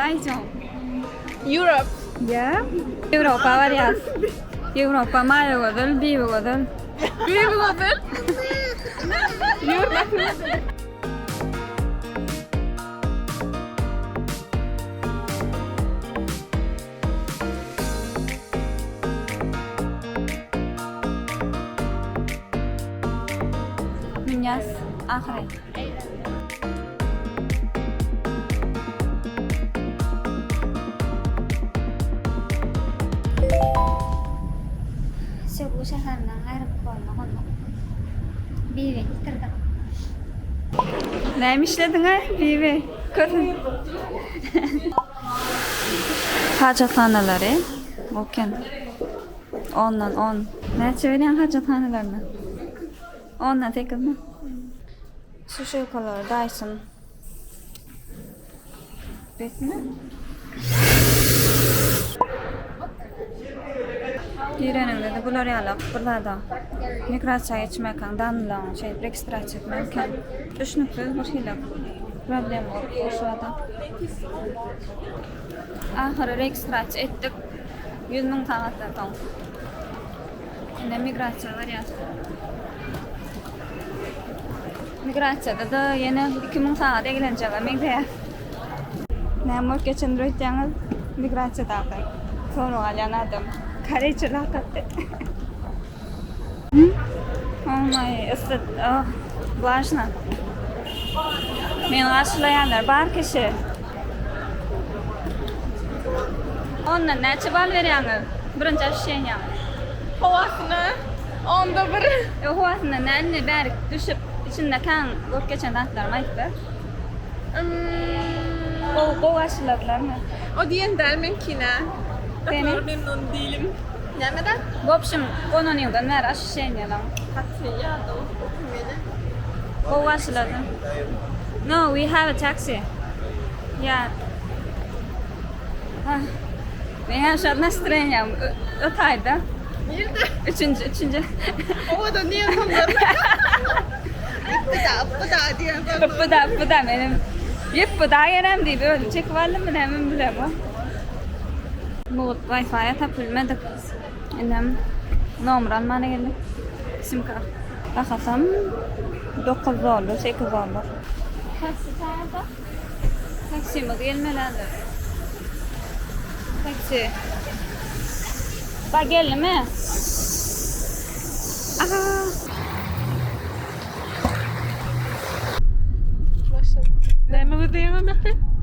Kaycan. Europe. Ya. Europa var ya. Europa mavi godul, bibi godul. Bibi godul. Europe. Minyas ahiret. Bu şehirden ayrılıp olmalı. Bibi bitirdim. Neymiş işledin ha? Bibi. Körün. Hacathaneleri. Bakın. 10'dan 10. Ne söyleyen hacathanelerine? 10'dan 8 mi? Sushi yukarıları Dyson. Bitmi? Girenim dedi, bular yalap, burada da migratsiya geçmekten, danılan, registratsiya etmekten düşünüklü bir şeyle problem var o sırada. Ahırı registratsiya ettik, 100.000 tanıtlardan. Yine migratsiyalar yazdı. Migratsiyada da yine 2.000 tanıtı eğlenceler, mekdeye. Nemur geçen rüyatyanız migratsiyada akay. Sonra alanadım. Kare çılakattı. Oh my, ısıt, oh, важно. Meni karşılayanlar bar kişi. Ondan neçe bal veriyorsunuz? Birinci aşağıya. Havasını. Onda bir. Havasını ne berk düşüp içinde kan gök geçen tahtlar mı ayıptır? Kol karşıladılar mı? O diyen dermenkine. Seni? Ben memnun değilim. Neden? Gopşum onun yıldan ver aşağıya lan. Taksi ya da okumeli. Kol karşıladı. No, we have a taxi. Yeah. Ben şu an настроением otayda. Nerede? Üçüncü. O da niye tanıdın? Bu da diye. Bu da benim. Bu da yerem değil böyle çek varlı mı hemen bile bu. Bu Wi-Fi'ye tapılmadık. İnem numara almana geldik. Sim kart. Bakasam 9 olur, 8 olur. Taksi çağırdı. Taksi mi gelmelerdi? Taksi. Bak geldi mi? Aha. Başladı. Ne diyemem ben?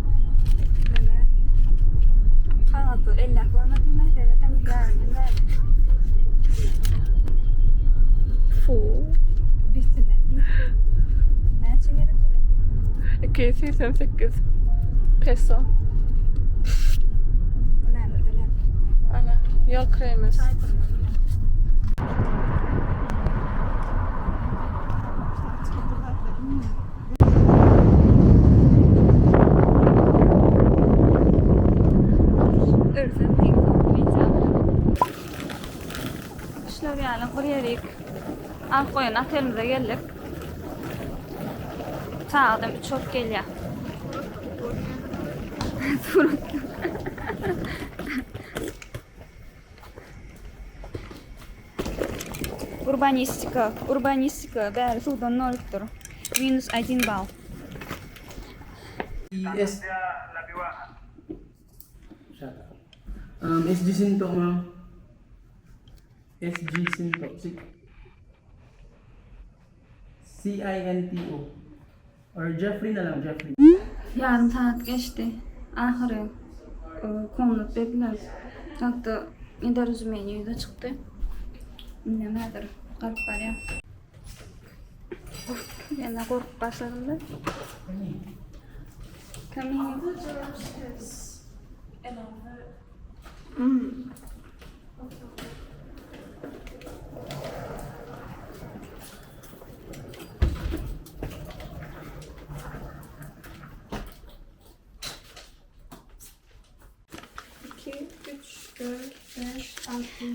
Kaldı, eller koymadım ben seyredim. Gelmem. Fu. Bitti mi? Ne çekerim? 288 peso. Nerede böyle? Ana. Yağ kremi. İşler yani kuruyerik. Al koyun atelimize geldik. Sağdım çok geliyor. Урбанистика, бәрі судан 0 тұр. Минус 1 балл. SG Sinto, ma'am. SG Sinto. CINTO. Or Jeffrey na lang, Jeffrey. Yarım saat geçti. Ahırı konut dediler. Hatta idariz menüyü de çıktı. Nedir? Kalp var ya. Yana korkup başladım da. Come here.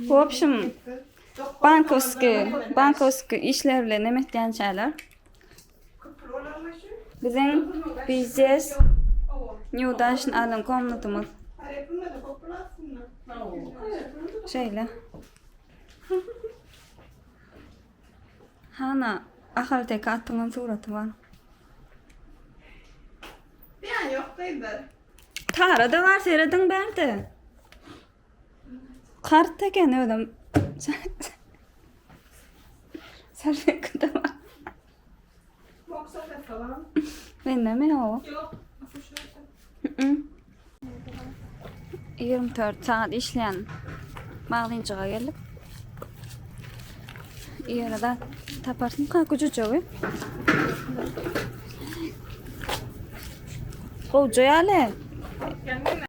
В общем, bankovskiy işlerle nemet diyen şeyler. Bizim biznes Yudaşın alın komnatumuz. Şöyle. Hana ahal tek attığın suratı var. Yani yok değil. Tara da var seyredin berdi. Kart teken ödüm. Sarık da var. Boksa da falan. Ben de mi o? Yok. 24 saat işleyen bağlayıncağa gelip yarada taparsın kalkıcı çoğu. Koca yale. Kendine.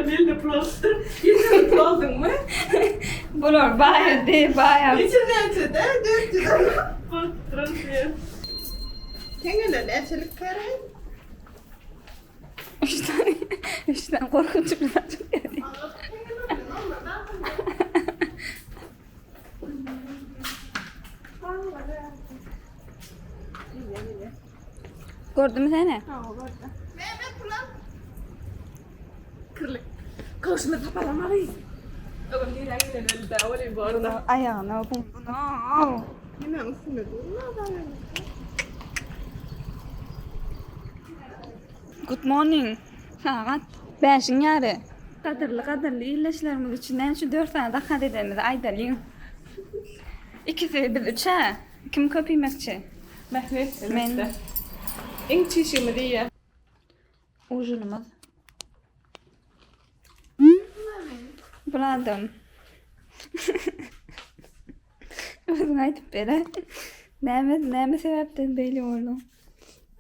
Bir de prost. Yine prostun mu? Bunlar bayağı de bayağı. İçinden de döktü. Prost diye. Kendine de açılık karayın. Üç tane korkunç bir adam geldi. Gördün mü seni? Kırlık. Koşma tapalamalıyız. Oğlum bir rengi de öyle davul bu arada. Ayağına bunu. Yine üstüne durma. Good morning. Saat 5'in yarı. Kadırlı iyileşlerimiz içinden şu 4 tane daha dedemiz Aydalıyım. İkisi bir üçe. Kim köpüymekçi? Mehmet. Men. En çişimi diye. Ujunumuz. Buladım. Özün aytıp beri. Näme sebepten belli oldu.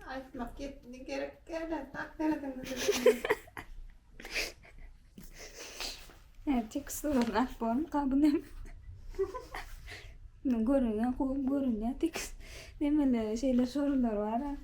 Aytmak gerek geldi. Tak veredim. Evet, tek sorun akborun kabını. Görün ya, tek demeli şeyler sorular var ha.